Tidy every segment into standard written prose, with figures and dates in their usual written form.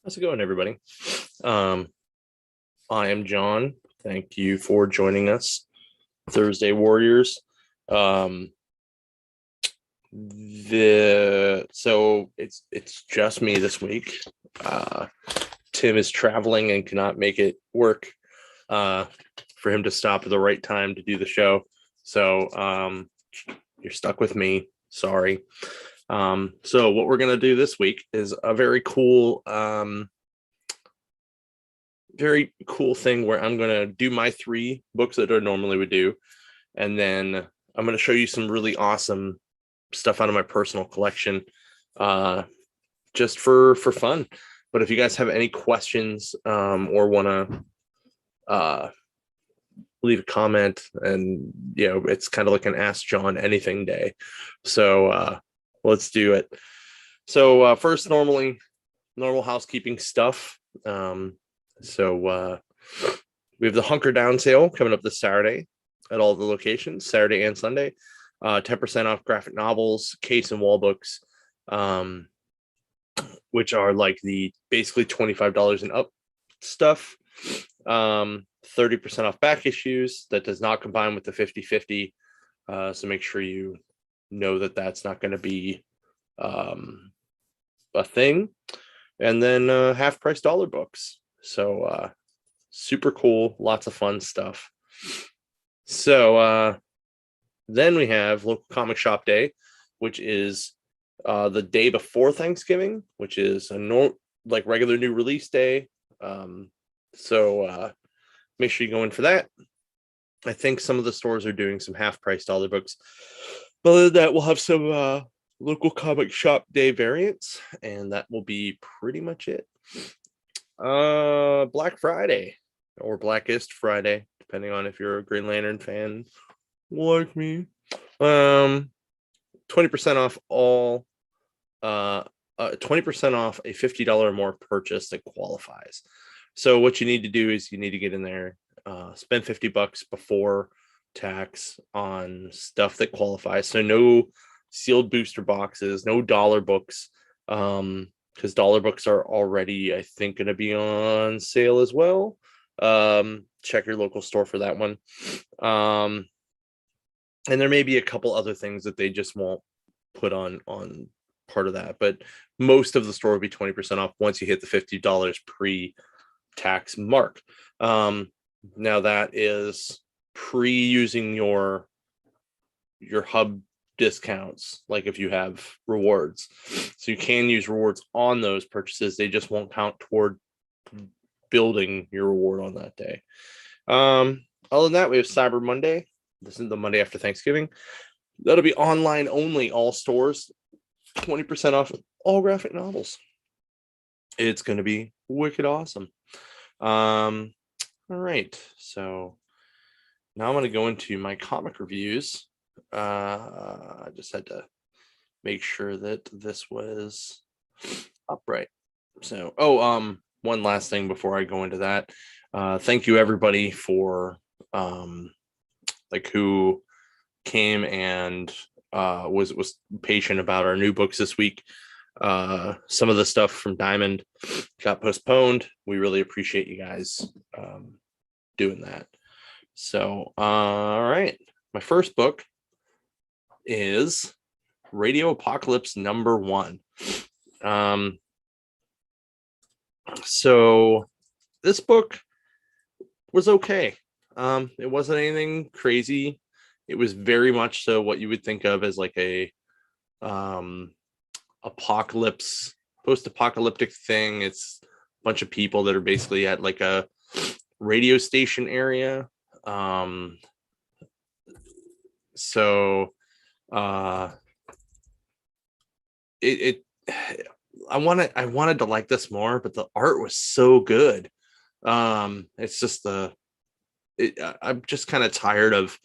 How's it going, everybody? Um, I am John. Thank you for joining us, Thursday Warriors. Um, it's just me this week. Uh, Tim is traveling and cannot make it work uh, for him to stop at the right time to do the show. So you're stuck with me. Sorry. So what we're gonna do this week is a very cool thing where I'm going to do my three books that I normally would do. And then I'm going to show you some really awesome stuff out of my personal collection just for fun. But if you guys have any questions or want to leave a comment, and it's kind of like an Ask John Anything day. So let's do it. So first, normal housekeeping stuff. So we have the Hunker Down sale coming up this Saturday at all the locations, Saturday and Sunday. 10% off graphic novels, case and wall books, which are like the basically $25 and up stuff. 30% off back issues. That does not combine with the 50/50. So make sure you know that that's not going to be a thing. And then half price dollar books. So super cool, lots of fun stuff. So then we have local comic shop day, which is the day before Thanksgiving, which is like regular new release day. So make sure you go in for that. I think some of the stores are doing some half price dollar books. But other than that, we'll have some local comic shop day variants, and that will be pretty much it. Black Friday or Blackest Friday, depending on if you're a Green Lantern fan like me. 20% off all 20% off a $50 or more purchase that qualifies. So what you need to do is you need to get in there, spend $50 before tax on stuff that qualifies. So no sealed booster boxes, no dollar books, because dollar books are already, I think, going to be on sale as well. Check your local store for that one. And there may be a couple other things that they just won't put on part of that, but most of the store will be 20% off once you hit the $50 pre-tax mark. Now that is pre-using your hub discounts, like if you have rewards. So you can use rewards on those purchases. They just won't count toward building your reward on that day. Other than that, we have Cyber Monday. This is the Monday after Thanksgiving. That'll be online only, all stores, 20% off all graphic novels. It's going to be wicked awesome. All right, so now I'm going to go into my comic reviews. I just had to make sure that this was upright. So, one last thing before I go into that. Thank you everybody for who came and was patient about our new books this week. Some of the stuff from Diamond got postponed. We really appreciate you guys doing that. So, all right, my first book is Radio Apocalypse number 1. So this book was okay. It wasn't anything crazy. It was very much so what you would think of as like a post-apocalyptic thing. It's a bunch of people that are basically at like a radio station area. I wanted to like this more, but the art was so good. It's just I'm just kind of tired of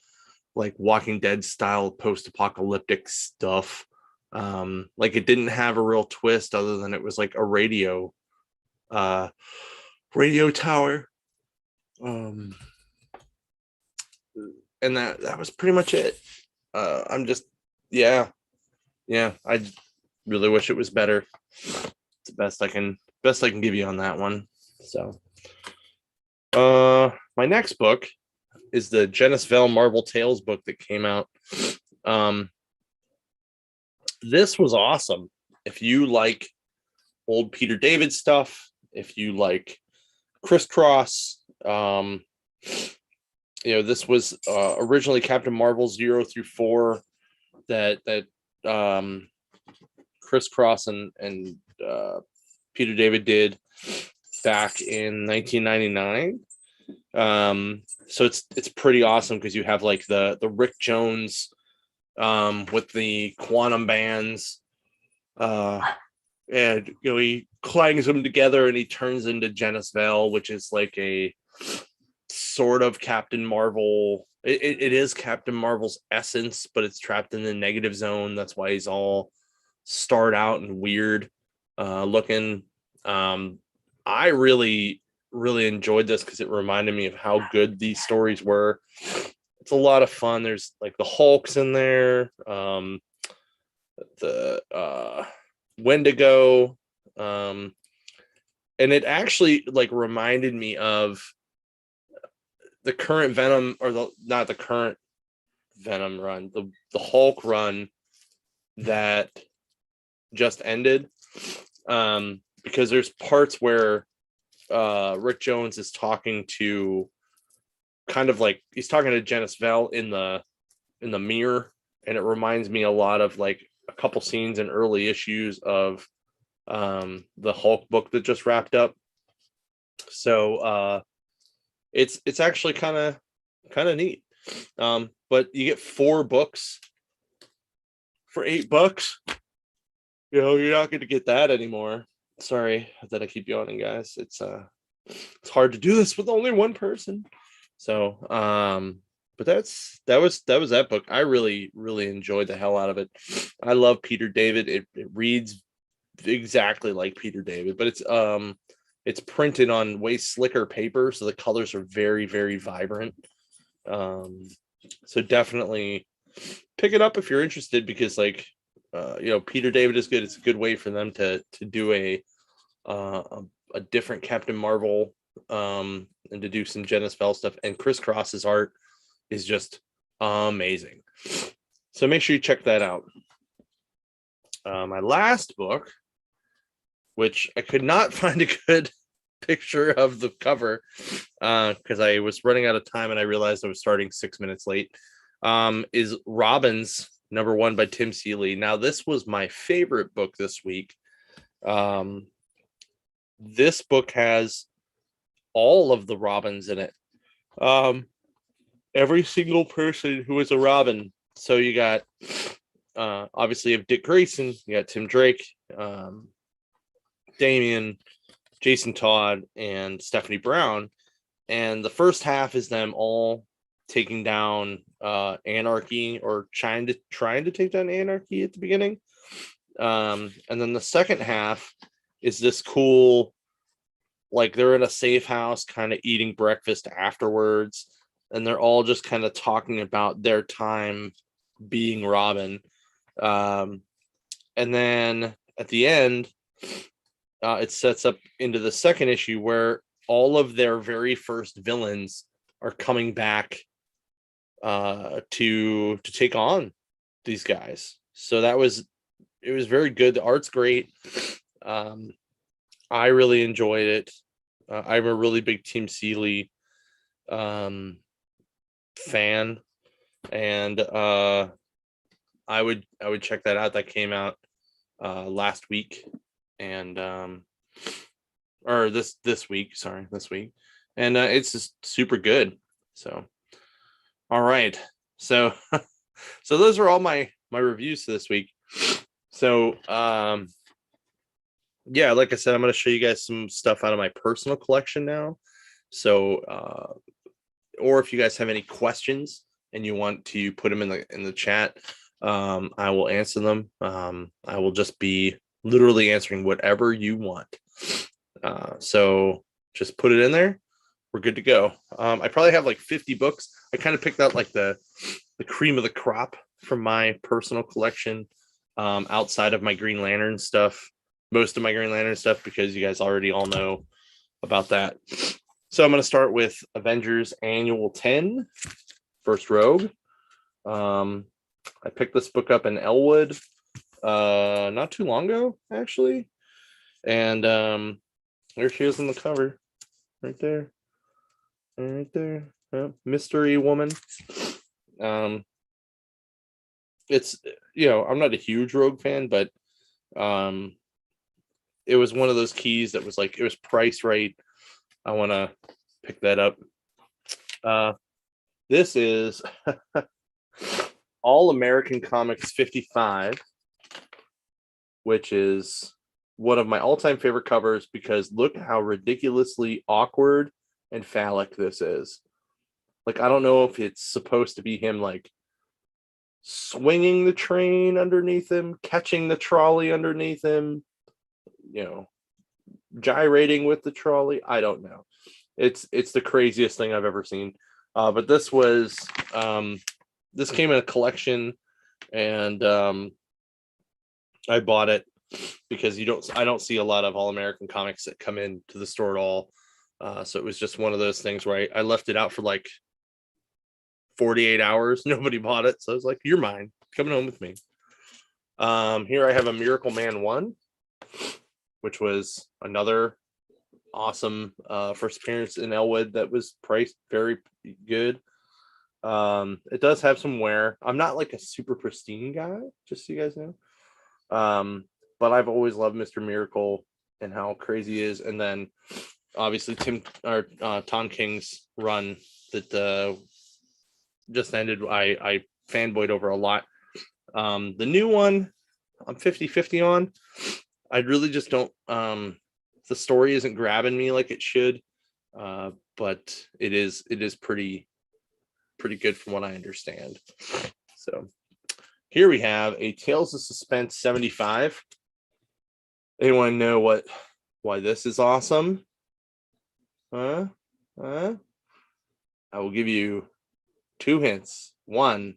like Walking Dead style post-apocalyptic stuff. Like it didn't have a real twist other than it was like a radio tower. And that was pretty much it. I'm just, yeah, I really wish it was better. It's the best I can best I can give you on that one. So, my next book is the Jenniceville Marvel Tales book that came out. This was awesome. If you like old Peter David stuff, if you like Crisscross, this was originally Captain Marvel 0 through 4 that Crisscross and Peter David did back in 1999. So it's pretty awesome because you have like the Rick Jones with the quantum bands, and he clangs them together and he turns into Jenniceville, which is like a sort of Captain Marvel. It is Captain Marvel's essence, but it's trapped in the negative zone. That's why he's all starred out and weird looking. I really enjoyed this because it reminded me of how good these stories were. It's a lot of fun. There's like the Hulks in there, the Wendigo, and it actually like reminded me of the current Venom, or not the current Venom run, the Hulk run that just ended, because there's parts where Rick Jones is talking to, kind of like he's talking to Jenniceville in the mirror, and it reminds me a lot of like a couple scenes in early issues of the Hulk book that just wrapped up. So it's actually kind of neat. But you get 4 books for $8. You're not going to get that anymore. Sorry that I keep yawning, guys. It's hard to do this with only one person. So but that was that book. I really enjoyed the hell out of it. I love Peter David. It reads exactly like Peter David, but it's printed on way slicker paper, so the colors are very vibrant. So definitely pick it up if you're interested, because like Peter David is good. It's a good way for them to do a different Captain Marvel, and to do some Jenniceville stuff. And Crisscross's art is just amazing. So make sure you check that out. My last book, which I could not find a good picture of the cover because I was running out of time and I realized I was starting 6 minutes late, is Robins number 1 by Tim Seeley. Now, this was my favorite book this week. This book has all of the Robins in it. Every single person who is a Robin. So you got obviously you have Dick Grayson, you got Tim Drake, Damian, Jason Todd, and Stephanie Brown. And the first half is them all taking down anarchy, or trying to take down anarchy at the beginning. And then the second half is this cool, like they're in a safe house kind of eating breakfast afterwards, and they're all just kind of talking about their time being Robin. And then at the end, it sets up into the second issue where all of their very first villains are coming back to take on these guys. So it was very good. The art's great. I really enjoyed it. I'm a really big Tim Seeley fan, and I would check that out. That came out last week, and or this week, and it's just super good. So all right, so so those are all my reviews for this week. So yeah, like I said, I'm going to show you guys some stuff out of my personal collection now. So or if you guys have any questions and you want to put them in the chat, I will answer them. I will just be literally answering whatever you want. So just put it in there. We're good to go. I probably have like 50 books. I kind of picked out like the cream of the crop from my personal collection, outside of my Green Lantern stuff. most of my Green Lantern stuff because you guys already all know about that. So I'm going to start with Avengers Annual 10, First Rogue. I picked this book up in Elwood not too long ago, actually. And there she is on the cover. Right there. Right there. Mystery Woman. It's, I'm not a huge Rogue fan, but it was one of those keys that was like, it was priced right. I want to pick that up. This is All American Comics 55, which is one of my all-time favorite covers because look how ridiculously awkward and phallic this is. Like, I don't know if it's supposed to be him like swinging the train underneath him, catching the trolley underneath him, gyrating with the trolley. I don't know. It's the craziest thing I've ever seen. But this was this came in a collection, and I bought it because I don't see a lot of All American comics that come into the store at all. So it was just one of those things where I left it out for like 48 hours. Nobody bought it. So I was like, you're mine. Coming home with me. Here I have a Miracle Man 1, which was another awesome first appearance in Elwood that was priced very good. It does have some wear. I'm not like a super pristine guy, just so you guys know. But I've always loved Mr. Miracle and how crazy he is. And then obviously Tom King's run that just ended, I fanboyed over a lot. The new one I'm 50-50 on. I really just don't the story isn't grabbing me like it should. But it is pretty good from what I understand. So here we have a Tales of Suspense 75. Anyone know why this is awesome? I will give you 2 hints. One,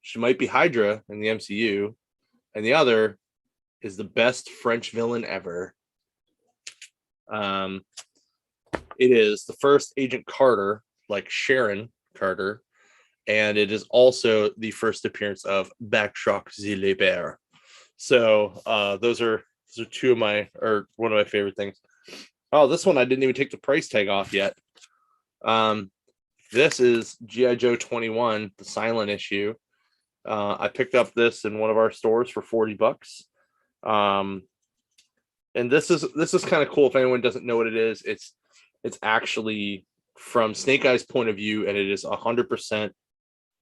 she might be Hydra in the MCU, and the other is the best French villain ever. It is the first Agent Carter, like Sharon Carter, and it is also the first appearance of Backshot Zilebert. So those are two of one of my favorite things. Oh, this one I didn't even take the price tag off yet. This is G.I. Joe 21, the silent issue. I picked up this in one of our stores for $40. And this is kind of cool. If anyone doesn't know what it is, it's actually from Snake Eye's point of view, and it is 100%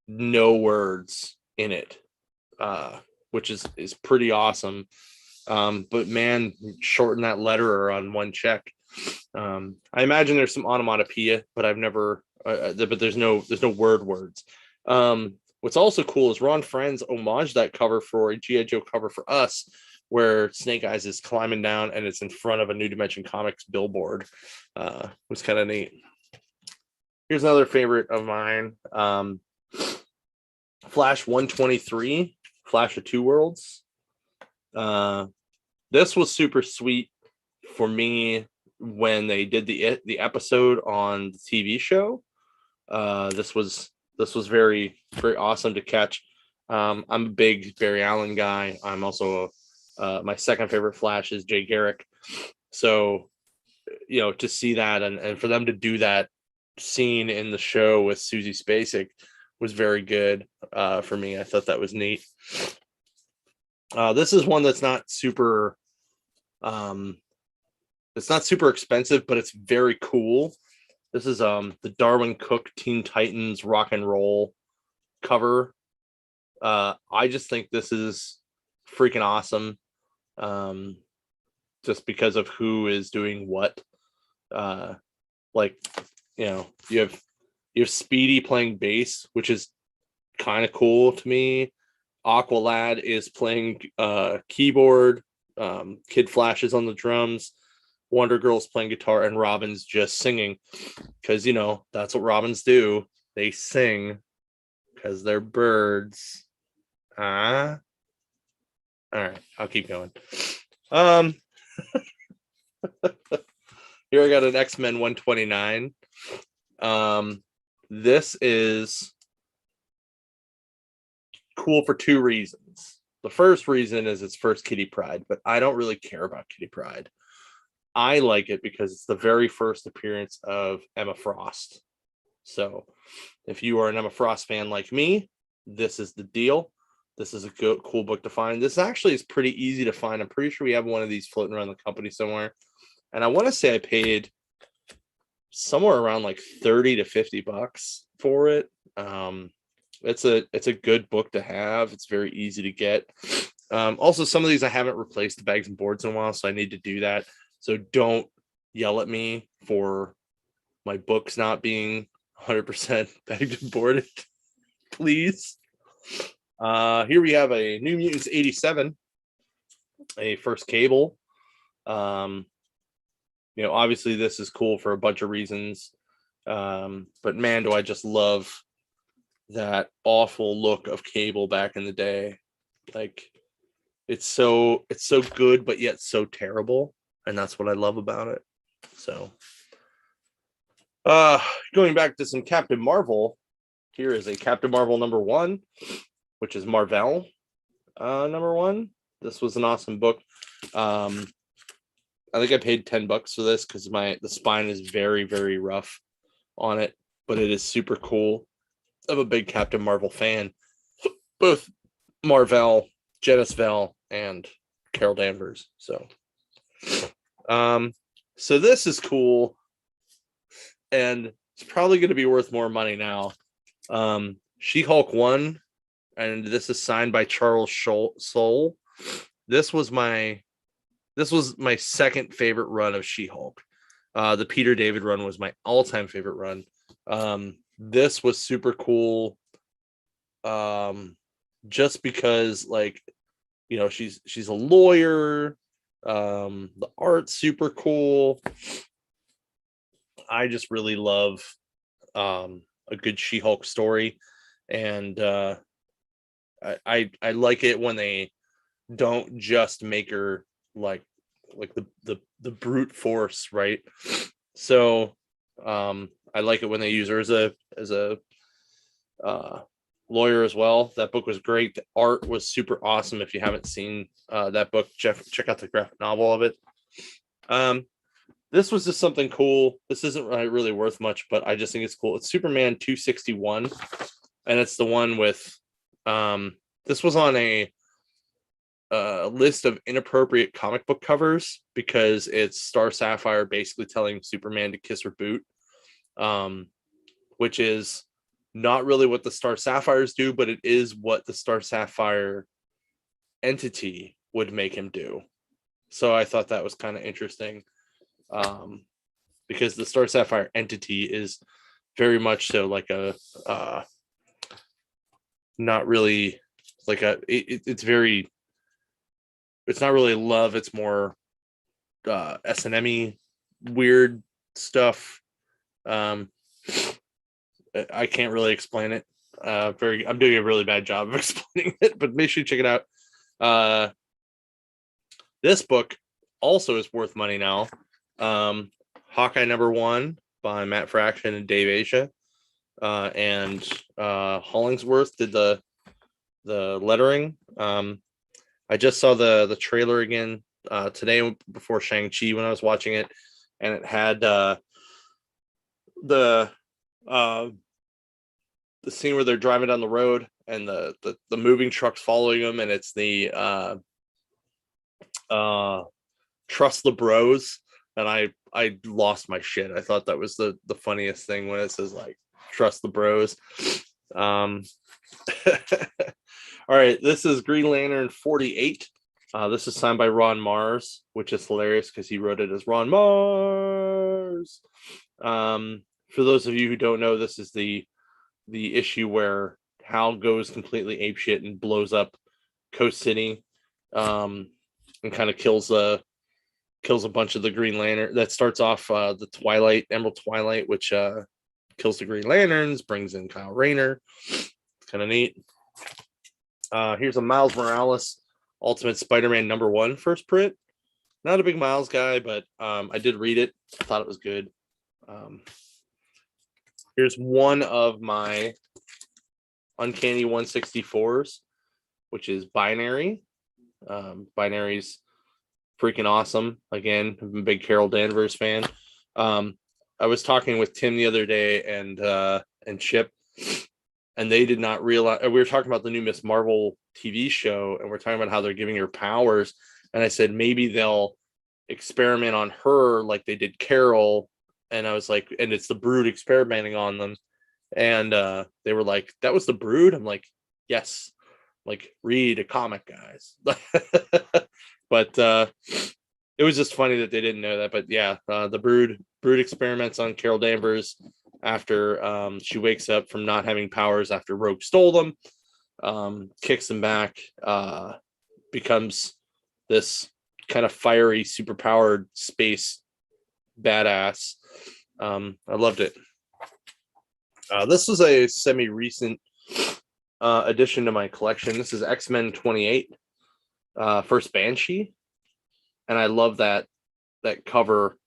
no words in it, which is pretty awesome. But man, shorten that letterer on one check. I imagine there's some onomatopoeia, but I've never. But there's no words. What's also cool is Ron Friends homaged that cover for a G.I. Joe cover for us, where Snake Eyes is climbing down and it's in front of a New Dimension Comics billboard. It was kind of neat. Here's another favorite of mine. Flash 123, Flash of Two Worlds. This was super sweet for me when they did the episode on the TV show. This was very, very awesome to catch. I'm a big Barry Allen guy. I'm also my second favorite Flash is Jay Garrick. So, to see that and for them to do that scene in the show with Susie Spacek was very good for me. I thought that was neat. This is one that's not super it's not super expensive, but it's very cool. This is the Darwin Cook Teen Titans Rock and Roll cover. I just think this is freaking awesome. Just because of who is doing what. You have Speedy playing bass, which is kind of cool to me. Aqualad is playing keyboard. Kid Flash is on the drums. Wonder Girl's playing guitar, and Robin's just singing because that's what Robins do. They sing because they're birds. All right, I'll keep going. Here I got an X-Men 129. This is cool for two reasons. The first reason is it's first Kitty Pryde, but I don't really care about Kitty Pryde. I like it because it's the very first appearance of Emma Frost. So if you are an Emma Frost fan like me, this is the deal. This is a cool book to find. This actually is pretty easy to find. I'm pretty sure we have one of these floating around the company somewhere. And I want to say I paid somewhere around like 30 to 50 bucks for it. It's a good book to have. It's very easy to get. Also, some of these I haven't replaced the bags and boards in a while, so I need to do that. So don't yell at me for my books not being 100% bagged and boarded, please. Here we have a New Mutants 87, a first Cable. Obviously this is cool for a bunch of reasons. But man, do I just love that awful look of Cable back in the day. Like it's so good, but yet so terrible. And that's what I love about it. So going back to some Captain Marvel, here is a Captain Marvel number 1, which is Marvel number 1. This was an awesome book. I think I paid $10 for this because the spine is very, very rough on it, but it is super cool. I'm a big Captain Marvel fan. Both Marvel, Jenniceville, and Carol Danvers. So this is cool, and it's probably going to be worth more money now. She-Hulk 1, and this is signed by Charles Soule. This was my second favorite run of She-Hulk. The Peter David run was my all-time favorite run. This was super cool. Just because, like, she's a lawyer. The art's super cool. I just really love a good She-Hulk story, and I like it when they don't just make her like the brute force, right? So I like it when they use her as a lawyer as well. That book was great. The art was super awesome. If you haven't seen that book, check out the graphic novel of it. This was just something cool. This isn't really worth much, but I just think it's cool. It's Superman 261, and it's the one with this was on a list of inappropriate comic book covers because it's Star Sapphire basically telling Superman to kiss her boot, which is not really what the Star Sapphires do, but it is what the Star Sapphire entity would make him do. So I thought that was kind of interesting, because the Star Sapphire entity is very much so like a not really like it's not really love. It's more S&M-y weird stuff. I can't really explain it. I'm doing a really bad job of explaining it, but make sure you check it out. This book also is worth money now. Hawkeye number 1 by Matt Fraction and Dave Asia, and Hollingsworth did the lettering. I just saw the trailer again today before Shang-Chi when I was watching it, and it had the scene where they're driving down the road and the moving trucks following them, and it's the Trust the Bros, and I lost my shit. I thought that was the funniest thing when it says like Trust the Bros. All right, this is Green Lantern 48. This is signed by Ron Mars, which is hilarious because he wrote it as Ron Mars. For those of you who don't know, this is the issue where Hal goes completely apeshit and blows up Coast City, and kind of kills a bunch of the Green Lantern. That starts off the Emerald Twilight, which kills the Green Lanterns, brings in Kyle Rayner. It's kind of neat. Here's a Miles Morales Ultimate Spider-Man #1 first print. Not a big Miles guy, but I did read it. I thought it was good. Here's one of my Uncanny 164s, which is Binary. Binary's freaking awesome. Again, I'm a big Carol Danvers fan. I was talking with Tim the other day and Chip, and they did not realize, we were talking about the new Miss Marvel TV show, and we're talking about how they're giving her powers. And I said, maybe they'll experiment on her like they did Carol. And I was like, and it's the Brood experimenting on them. And they were like, that was the Brood? I'm like, yes. Like, read a comic, guys. But it was just funny that they didn't know that. But yeah, the Brood experiments on Carol Danvers after she wakes up from not having powers after Rogue stole them, kicks them back, becomes this kind of fiery, superpowered space badass. I loved it. This was a semi-recent addition to my collection. This is X-Men 28, first Banshee. And I love that cover,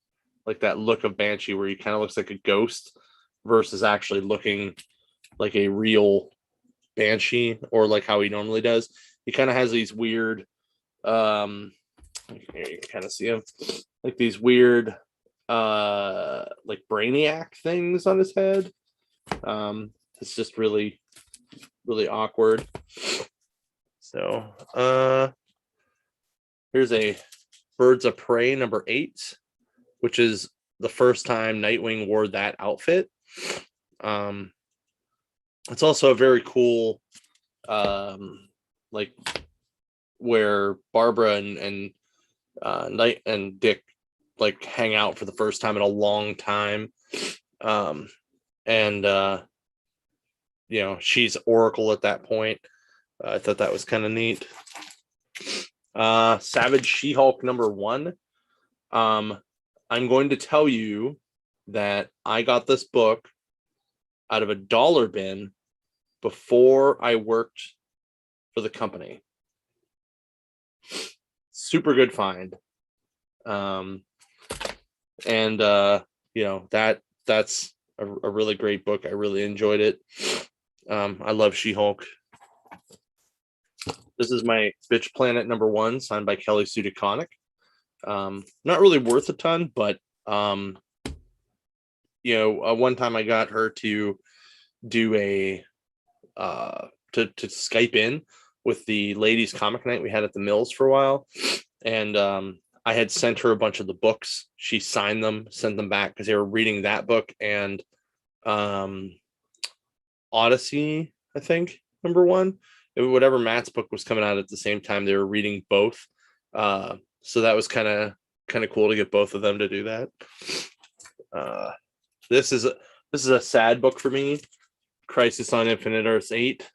like that look of Banshee where he kind of looks like a ghost versus actually looking like a real Banshee, or like how he normally does. He kind of has these weird, here you can kind of see him, like these weird, like Brainiac things on his head. It's just really, really awkward. So, here's a Birds of Prey #8, which is the first time Nightwing wore that outfit. It's also a very cool, like where Barbara and Night and Dick like hang out for the first time in a long time. And you know, she's Oracle at that point. I thought that was kind of neat. Savage She-Hulk #1. I'm going to tell you that I got this book out of a dollar bin before I worked for the company. Super good find. And you know, that's a really great book. I really enjoyed it. I love She-Hulk. This is my Bitch Planet #1, signed by Kelly Sue DeConnick. Not really worth a ton, but you know, one time I got her to do a to Skype in with the ladies comic night we had at the Mills for a while, and I had sent her a bunch of the books. She signed them, sent them back because they were reading that book and Odyssey, I think, #1. Whatever Matt's book was coming out at the same time, they were reading both. So that was kind of cool to get both of them to do that. This is a sad book for me. Crisis on Infinite Earths 8.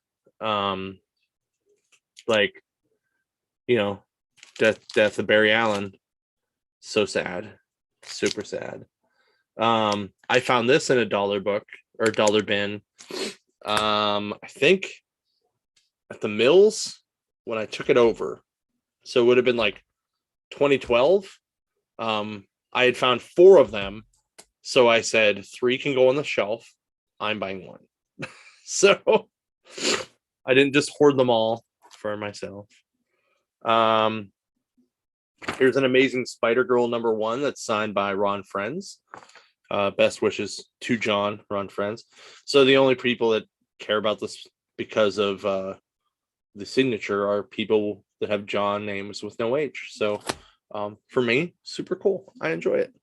Like, you know, death of Barry Allen. So sad. Super sad. I found this in a dollar book or dollar bin. I think at the Mills when I took it over. So it would have been like 2012. I had found 4 of them. So I said 3 can go on the shelf. I'm buying 1. So I didn't just hoard them all for myself. Here's an Amazing Spider-Girl #1 that's signed by Ron Frenz. Best wishes to John, Ron Frenz. So the only people that care about this because of the signature are people that have John names with no H. So for me, super cool. I enjoy it.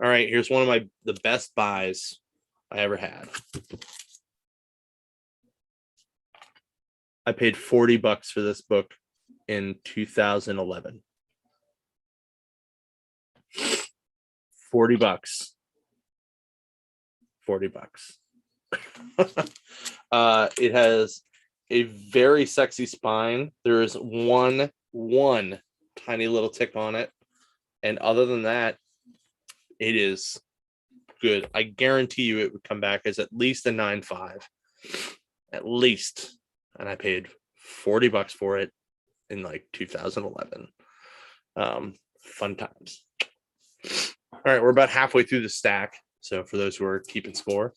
All right, here's one of the best buys I ever had. I paid $40 for this book in 2011. $40. It has a very sexy spine. There is one tiny little tick on it, and other than that, it is good. I guarantee you it would come back as at least a 9.5. At least. and I paid $40 for it in like 2011. Fun times. All right, we're about halfway through the stack. So for those who are keeping score,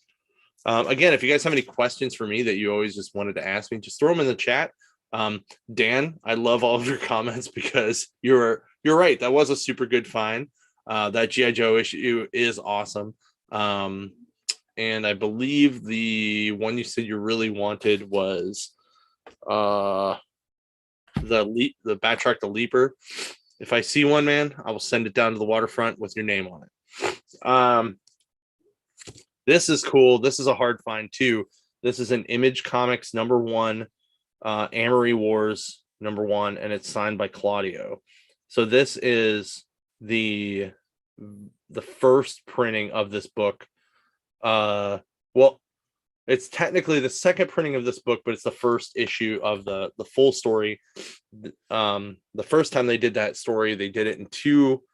again, if you guys have any questions for me that you always just wanted to ask me, just throw them in the chat. Dan, I love all of your comments because you're right. That was a super good find. That G.I. Joe issue is awesome. And I believe the one you said you really wanted was the Backtrack the Leaper. If I see one, man, I will send it down to the waterfront with your name on it. This is cool. This is a hard find too. This is an Image Comics #1, Amory Wars #1, and it's signed by Claudio. So this is the first printing of this book. Well, it's technically the second printing of this book, but it's the first issue of the full story. The first time they did that story, they did it in 2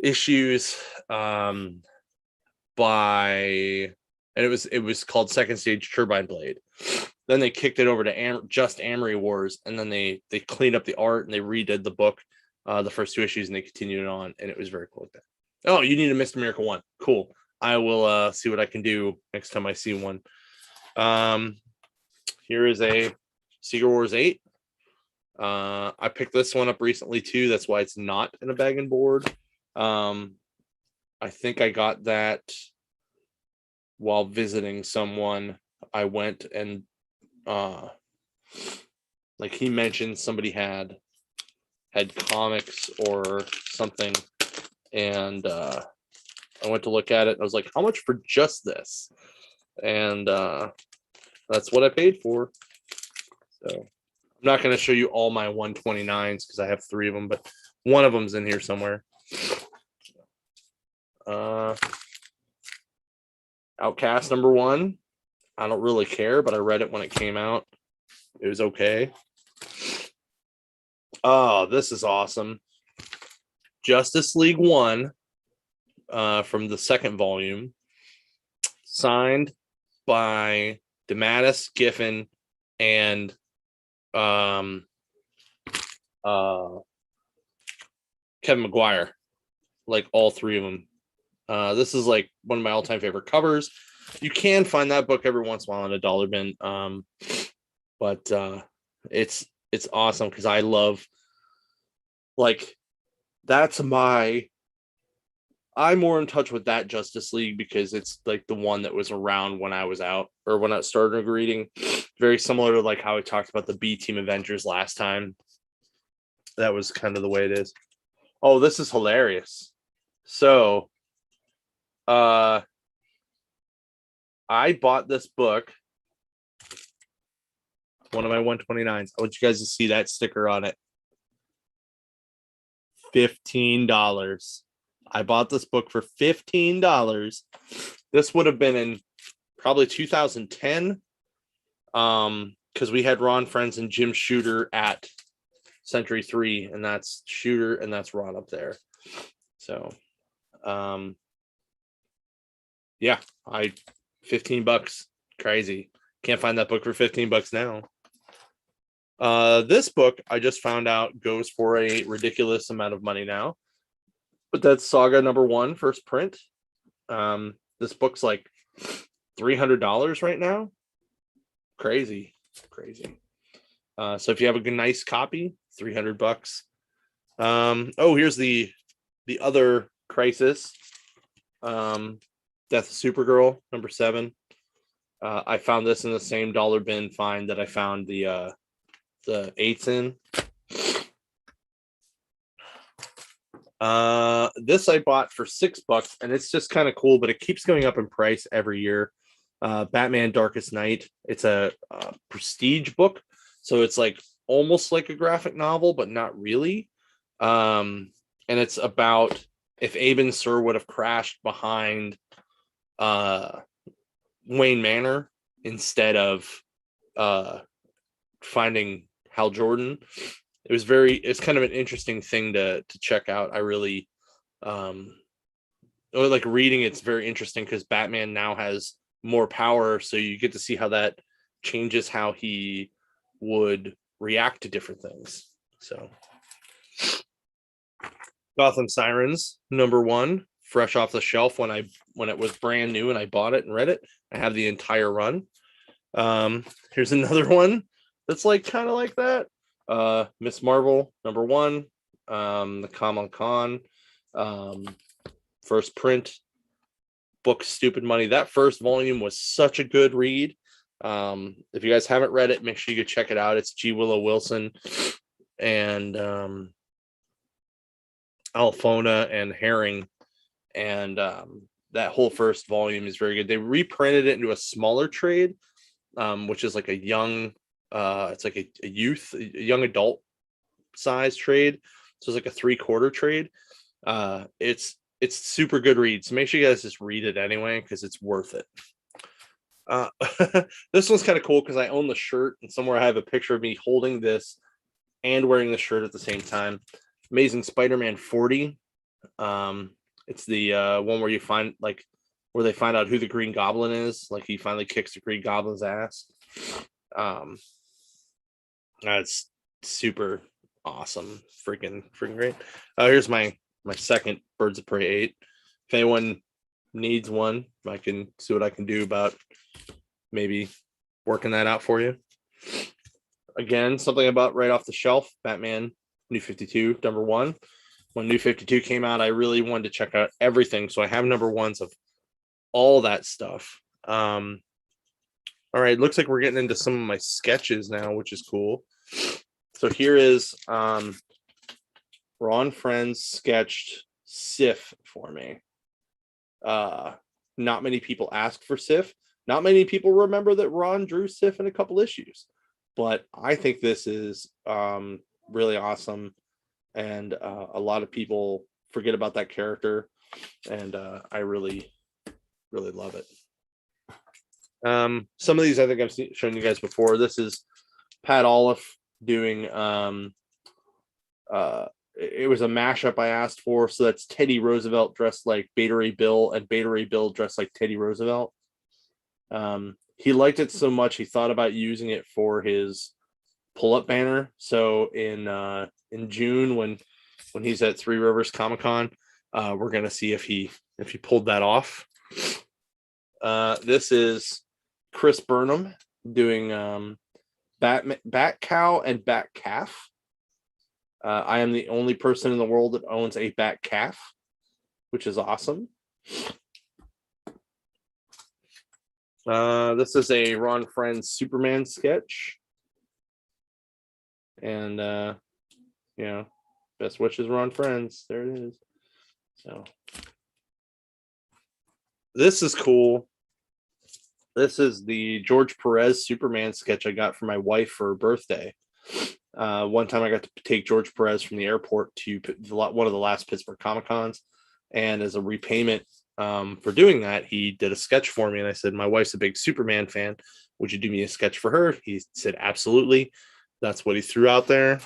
issues. And it was called Second Stage Turbine Blade. Then they kicked it over to just Amory Wars, and then they cleaned up the art and they redid the book, the first 2 issues, and they continued it on, and it was very cool like that. Oh, you need a Mr. Miracle 1. Cool. I will see what I can do next time I see one. Here is a Secret Wars 8. I picked this one up recently too. That's why it's not in a bag and board. I think I got that while visiting someone. I went and like he mentioned somebody had comics or something, and I went to look at it and I was like, how much for just this? And that's what I paid for. So I'm not going to show you all my 129s because I have 3 of them, but one of them's in here somewhere. Outcast #1. I don't really care, but I read it when it came out. It was okay. Oh, this is awesome. Justice League 1 from the second volume, signed by DeMatteis, Giffen, and Kevin McGuire, like all 3 of them. This is like one of my all-time favorite covers. You can find that book every once in a while in a dollar bin, but it's awesome because I love, like, I'm more in touch with that Justice League because it's like the one that was around when I was out or when I started reading. Very similar to like how I talked about the B Team Avengers last time. That was kind of the way it is. Oh, this is hilarious. So I bought this book, one of my 129s. I want you guys to see that sticker on it. $15. I bought this book for $15. This would have been in probably 2010, because we had Ron Friends and Jim Shooter at Century 3, and that's Shooter and that's Ron up there. So yeah, $15, crazy. Can't find that book for $15 now. This book I just found out goes for a ridiculous amount of money now, but that's Saga #1 first print. This book's like $300 right now. Crazy. So if you have a nice copy, $300. Oh, here's the other Crisis. Death of Supergirl #7. I found this in the same dollar bin find that I found the 8s in. This I bought for $6, and it's just kind of cool, but it keeps going up in price every year. Batman Darkest Night. It's a prestige book, so it's like almost like a graphic novel, but not really. And it's about if Aben Sur would have crashed behind Wayne Manor instead of finding Hal Jordan. It's kind of an interesting thing to check out. I really like reading. It's very interesting because Batman now has more power, so you get to see how that changes how he would react to different things. So Gotham Sirens #1, fresh off the shelf when it was brand new and I bought it and read it. I have the entire run. Here's another one that's like kind of like that. Miss Marvel #1, the Kamala Khan, first print book, Stupid Money. That first volume was such a good read. If you guys haven't read it, make sure you go check it out. It's G. Willow Wilson and Alfona and Herring, and that whole first volume is very good. They reprinted it into a smaller trade, which is like a young, it's like a young adult size trade. So it's like a 3/4 trade. It's super good read. So make sure you guys just read it anyway, because it's worth it. This one's kind of cool because I own the shirt, and somewhere I have a picture of me holding this and wearing the shirt at the same time. Amazing Spider-Man 40. It's the one where you find where they find out who the Green Goblin is. Like he finally kicks the Green Goblin's ass. That's super awesome. Freaking great. Here's my second Birds of Prey 8. If anyone needs one, I can see what I can do about maybe working that out for you. Again, something about right off the shelf, Batman New 52 #1. When New 52 came out, I really wanted to check out everything, so I have #1s of all that stuff. All right, looks like we're getting into some of my sketches now, which is cool. So here is Ron Friends sketched Sif for me. Not many people ask for Sif. Not many people remember that Ron drew Sif in a couple issues, but I think this is really awesome, and a lot of people forget about that character, and I really love it. Some of these I think I've shown you guys before. This is Pat Olive doing it was a mashup I asked for, so that's Teddy Roosevelt dressed like Beta Ray Bill and Beta Ray Bill dressed like Teddy Roosevelt. He liked it so much he thought about using it for his pull-up banner. So in June when he's at Three Rivers Comic-Con, we're gonna see if he pulled that off. This is Chris Burnham doing Bat Cow and Bat Calf. I am the only person in the world that owns a Bat Calf, which is awesome. This is a Ron Friends Superman sketch. And, best wishes, Ron Friends. There it is. So, this is cool. This is the George Perez Superman sketch I got for my wife for her birthday. One time I got to take George Perez from the airport to one of the last Pittsburgh Comic-Cons, and as a repayment for doing that, he did a sketch for me, and I said, my wife's a big Superman fan. Would you do me a sketch for her? He said, absolutely. That's what he threw out there.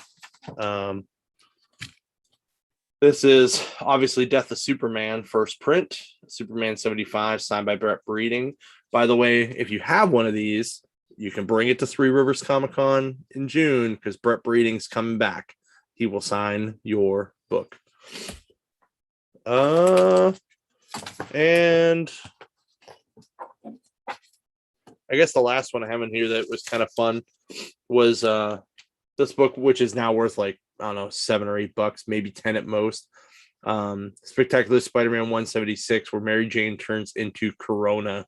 This is obviously Death of Superman first print, Superman 75, signed by Brett Breeding. By the way, if you have one of these, you can bring it to Three Rivers Comic-Con in June, because Brett Breeding's coming back. He will sign your book. And I guess the last one I have in here that was kind of fun was this book, which is now worth like, I don't know, $7 or $8, maybe 10 at most. Spectacular Spider-Man 176, where Mary Jane turns into Corona,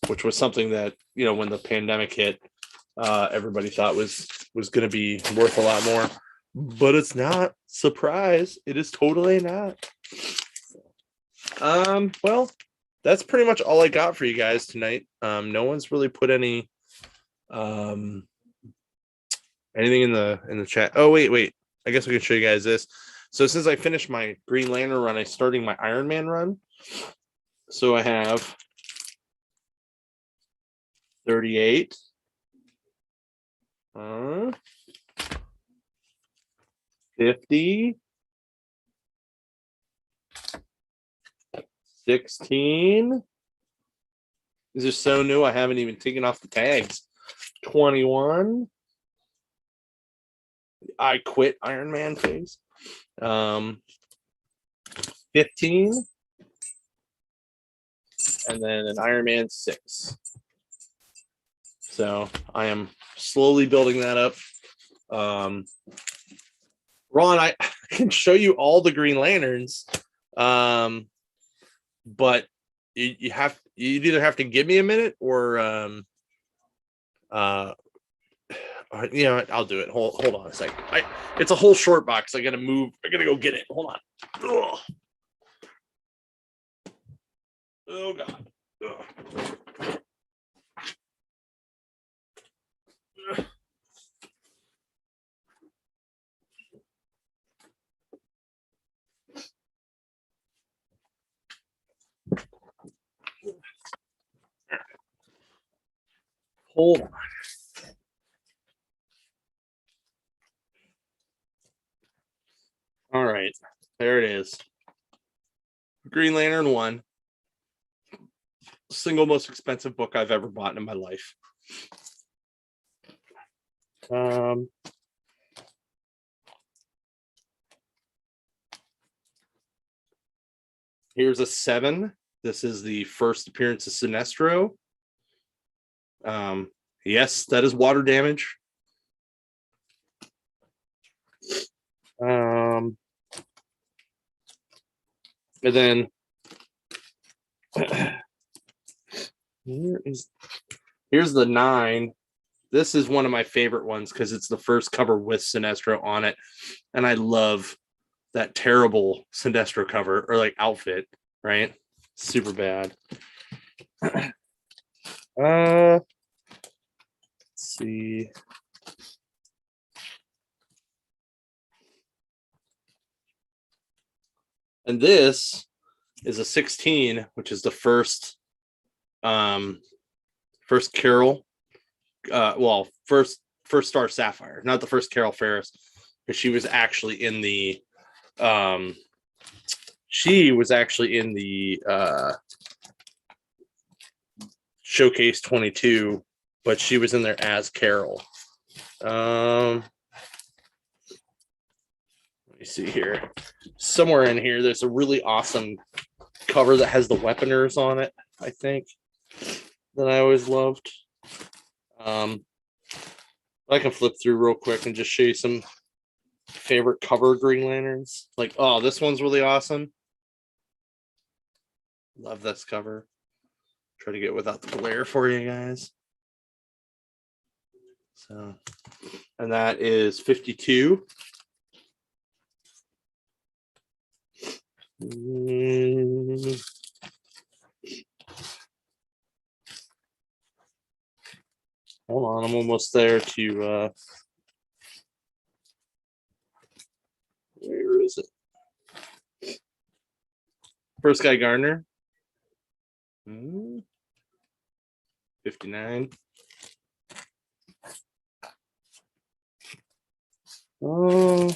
which was something that, when the pandemic hit, everybody thought was going to be worth a lot more, but it's not. Surprise, it is totally not. Well, that's pretty much all I got for you guys tonight. No one's really put any anything in the chat. Oh, wait. I guess I can show you guys this. So since I finished my Green Lantern run, I'm starting my Iron Man run. So I have 38. 50. 16. These are so new, I haven't even taken off the tags. 21. I quit Iron Man phase. 15, and then an Iron Man 6. So I am slowly building that up. Ron, I can show you all the Green Lanterns, but you either have to give me a minute or you know what? I'll do it. Hold on a second. It's a whole short box. I gotta move. I gotta go get it. Hold on. Ugh. Oh God. Ugh. Hold on. All right. There it is. Green Lantern 1. Single most expensive book I've ever bought in my life. Here's a 7. This is the first appearance of Sinestro. Yes, that is water damage. And then here's the 9. This is one of my favorite ones because it's the first cover with Sinestro on it, and I love that terrible Sinestro cover or like outfit, right? Super bad. Let's see. And this is a 16, which is the first Carol. First Star Sapphire, not the first Carol Ferris, because she was actually in the Showcase 22, but she was in there as Carol. Let me see here. Somewhere in here, there's a really awesome cover that has the Weaponers on it, I think, that I always loved. I can flip through real quick and just show you some favorite cover Green Lanterns. Like, oh, this one's really awesome. Love this cover. Try to get without the glare for you guys. So, and that is 52. Hold on, I'm almost there to where is it? First Guy Gardner. 59. Oh.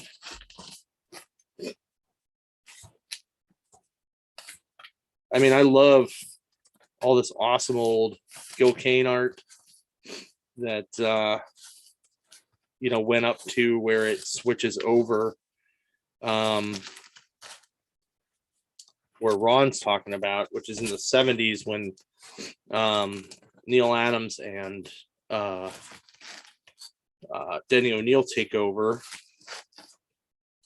I mean, I love all this awesome old Gil Kane art that went up to where it switches over, where Ron's talking about, which is in the 70s when Neil Adams and Denny O'Neil take over,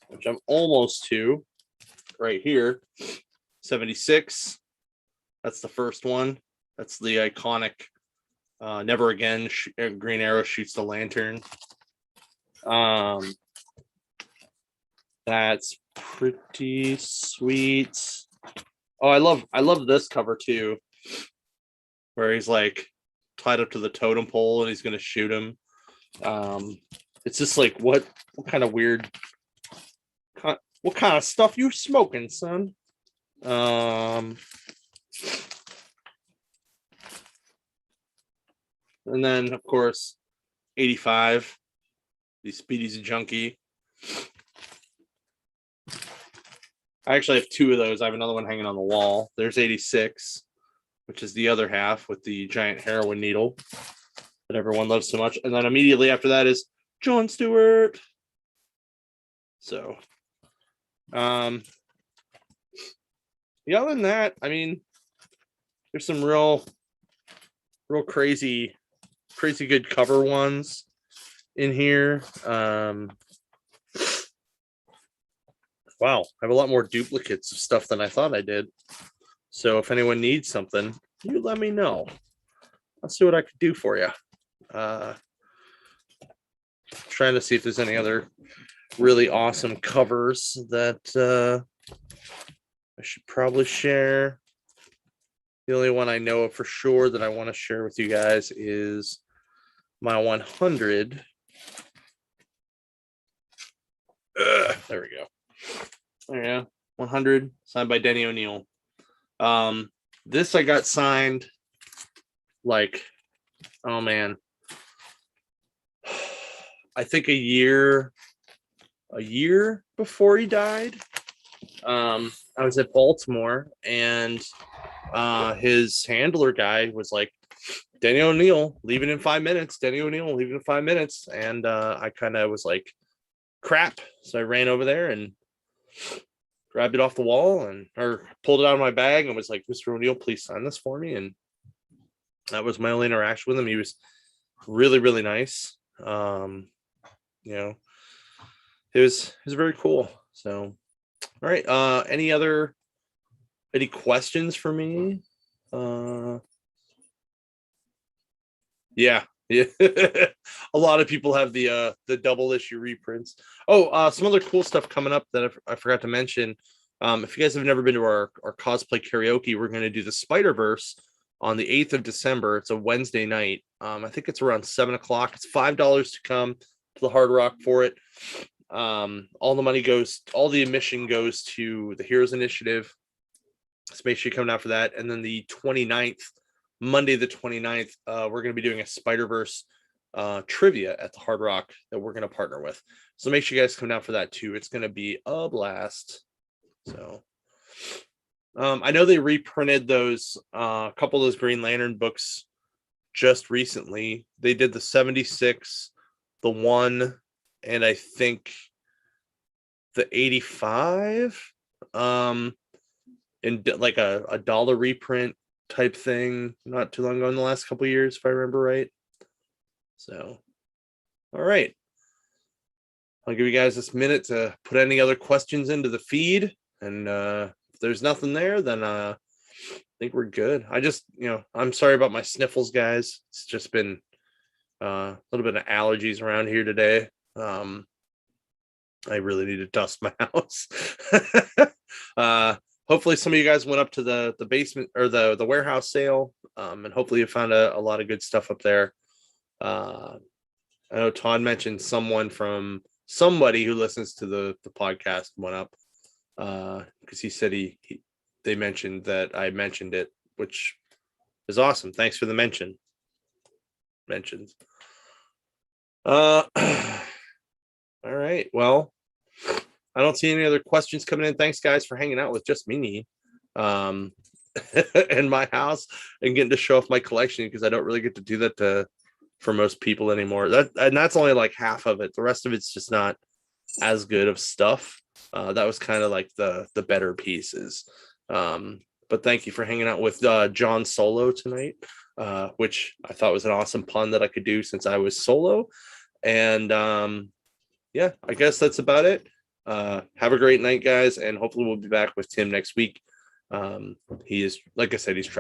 which I'm almost to right here. 76. That's the first one. That's the iconic Never Again Green Arrow shoots the lantern. That's pretty sweet. Oh, I love this cover too, where he's like tied up to the totem pole and he's gonna shoot him. It's just like what kind of weird, what kind of stuff you smoking, son? And then of course 85, the Speedy's a junkie. I actually have 2 of those. I have another one hanging on the wall. There's 86, which is the other half with the giant heroin needle that everyone loves so much. And then immediately after that is John Stewart. So, yeah, other than that, I mean, there's some real crazy good cover ones in here. Wow, I have a lot more duplicates of stuff than I thought I did. So if anyone needs something, you let me know. I'll see what I could do for you. Trying to see if there's any other really awesome covers that I should probably share. The only one I know of for sure that I want to share with you guys is my 100. There we go. There you go. 100 signed by Denny O'Neil. This I got signed like, oh man, I think a year before he died. I was at Baltimore and his handler guy was like, Denny O'Neil leaving in 5 minutes. Denny O'Neil leaving in 5 minutes. And I kind of was like, crap. So I ran over there and grabbed it off the wall or pulled it out of my bag and was like, Mr. O'Neil, please sign this for me. And that was my only interaction with him. He was really, really nice. You know, it was very cool. So, all right. Any questions for me? Yeah. A lot of people have the double issue reprints. Some other cool stuff coming up that I forgot to mention. If you guys have never been to our cosplay karaoke, we're going to do the Spider-Verse on the 8th of December. It's a Wednesday night. I think it's around 7:00. It's $5 to come to the Hard Rock for it. All the admission goes to the Heroes Initiative. So make sure you come down for that. And then the 29th, Monday the 29th, we're going to be doing a Spider-Verse trivia at the Hard Rock that we're going to partner with. So make sure you guys come down for that too. It's going to be a blast. So I know they reprinted those a couple of those Green Lantern books just recently. They did the 76, the 1, and I think the 85 in like a dollar reprint type thing not too long ago in the last couple of years, if I remember right. So, all right. I'll give you guys this minute to put any other questions into the feed. And if there's nothing there, then I think we're good. I'm sorry about my sniffles, guys. It's just been a little bit of allergies around here today. I really need to dust my house. Hopefully some of you guys went up to the basement or the warehouse sale, and hopefully you found a lot of good stuff up there. I know Todd mentioned somebody who listens to the podcast went up because he said they mentioned that I mentioned it, which is awesome. Thanks for the mentions. All right. Well, I don't see any other questions coming in. Thanks, guys, for hanging out with just me in my house and getting to show off my collection, because I don't really get to do that for most people anymore. That's only like half of it. The rest of it's just not as good of stuff. That was kind of like the better pieces. But thank you for hanging out with Jon Solo tonight, which I thought was an awesome pun that I could do since I was Solo. And yeah, I guess that's about it. Have a great night, guys, and hopefully we'll be back with Tim next week. He is, like I said, he's traveling.